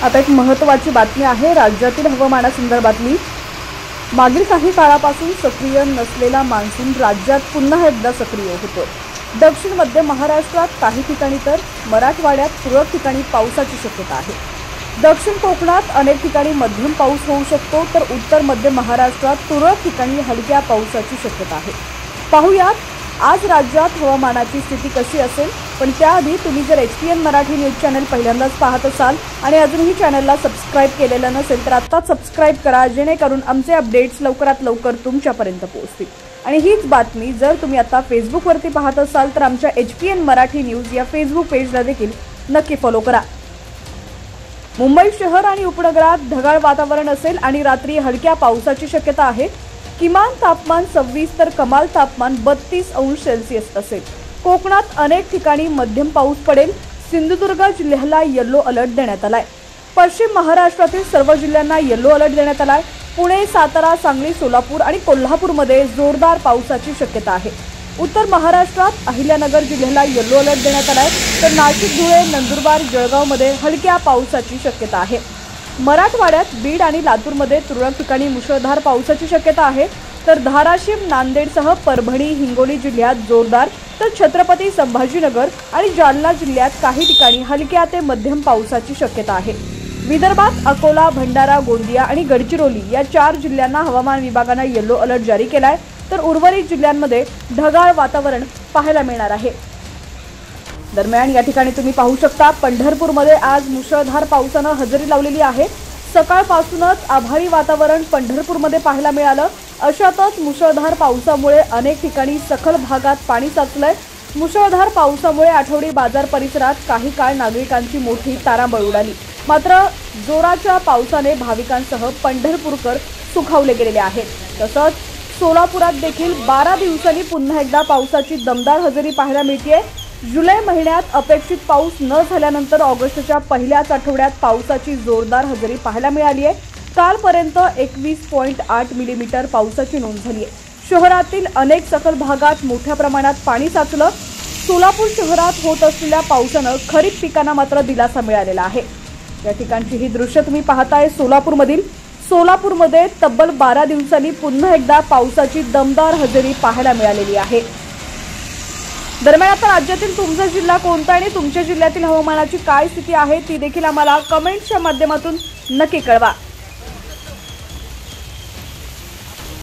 आता एक महत्त्वाची बातमी आहे राज्यातील हवामानासंदर्भातली। मागील काही काळापासून सक्रिय नसलेला मान्सून राज्यात पुन्हा एकदा सक्रिय होतोय। दक्षिण मध्य महाराष्ट्रात काही ठिकाणी तर मराठवाड्यात तुरळक ठिकाणी पावसाची शक्यता आहे। दक्षिण कोकणात अनेक ठिकाणी मध्यम पाऊस होऊ शकतो, तर उत्तर मध्य महाराष्ट्रात तुरळक ठिकाणी हलक्या पावसाची शक्यता आहे। पाहूयात आज राज्यात हवामानाची स्थिती कशी असेल। पण त्याआधी तुम्ही जर HPN मराठी न्यूज चॅनल पहिल्यांदाच पाहत असाल आणि अजूनही चॅनलला सबस्क्राइब केलेलं नसेल तर आत्ताच सबस्क्राइब करा, जेणेकरून आमचे अपडेट्स लवकरात लवकर तुमच्यापर्यंत पोहोचतील। आणि हीच बातमी जर तुम्ही आता फेसबुकवरती पाहत असाल तर आमच्या HPN मराठी न्यूज या फेसबुक पेजला देखील नक्की फॉलो करा। मुंबई शहर आणि उपनगरात ढगाळ वातावरण असेल आणि रात्री हलक्या पावसाची शक्यता आहे। किमान तापमान 26 तर कमाल तापमान 32 अंश सेल्सिअस असेल। कोकणात अनेक ठिकाणी मध्यम पाऊस पडेल। सिंधुदुर्ग जिल्ह्याला येलो अलर्ट देण्यात आलाय। पश्चिम महाराष्ट्रातील सर्व जिल्ह्यांना येलो अलर्ट देण्यात आलाय। पुणे, सातारा, सांगली, सोलापूर आणि कोल्हापूरमध्ये जोरदार पावसाची शक्यता आहे। उत्तर महाराष्ट्रात अहिल्यानगर जिल्ह्याला येलो अलर्ट देण्यात आलाय, तर नाशिक, धुळे, नंदुरबार, जळगावमध्ये हलक्या पावसाची शक्यता आहे। मराठवाड्यात बीड आणि लातूरमध्ये तुरळक ठिकाणी मुसळधार पावसाची शक्यता आहे, तर धाराशिव, नांदेडसह परभणी, हिंगोली जिल्ह्यात जोरदार, तर छत्रपती संभाजीनगर आणि जालना जिल्ह्यात काही ठिकाणी हलक्या ते मध्यम पावसाची शक्यता आहे। विदर्भात अकोला, भंडारा, गोंदिया आणि गडचिरोली या 4 जिल्ह्यांना हवामान विभागाने येलो अलर्ट जारी केलाय, तर उर्वरित जिल्ह्यांमध्ये ढगाळ वातावरण पाहायला मिळणार आहे। दरम्यान या ठिकाणी तुम्ही पाहू शकता पंढरपूरमध्ये आज मुसळधार पावसाने हजेरी लावलेली आहे। सकाळपासूनच आभाळी वातावरण पंढरपूरमध्ये पाहायला मिळालं। अशातच मुसळधार पावसामुळे अनेक ठिकाणी सखल भागात पाणी साचलंय। मुसळधार पावसामुळे आठवडी बाजार परिसरात काही काळ नागरिकांची मोठी तारांबळ उडाली। मात्र जोराच्या पावसाने भाविकांसह पंढरपूरकर सुखावले गेलेले आहेत। तसंच सोलापुरात देखील 12 दिवसांनी पुन्हा एकदा पावसाची दमदार हजेरी पाहायला मिळते। जुलै महिन्यात अपेक्षित पाऊस न झाल्यानंतर ऑगस्टच्या पहिल्याच आठवड्यात पावसाची जोरदार हजेरी पाहायला मिळाली आहे। कालपर्यंत 21.8 मिलीमीटर पावसाची नोंद झाली आहे। शहरातील अनेक सखल भागात मोठ्या प्रमाणात पाणी साचलं। सोलापूर शहरात होत असलेल्या पावसानं खरीप पिकांना मात्र दिलासा मिळालेला आहे। या ठिकाणची ही दृश्य तुम्ही पाहताय सोलापूरमध्ये तब्बल 12 दिवसांनी पुन्हा एकदा पावसाची दमदार हजेरी पाहायला मिळालेली आहे। दरम्यान आता राज्यातील तुमचा जिल्हा कोणता आणि तुमच्या जिल्ह्यातील हवामानाची काय स्थिती आहे ती देखील आम्हाला कमेंट्सच्या माध्यमातून नक्की कळवा।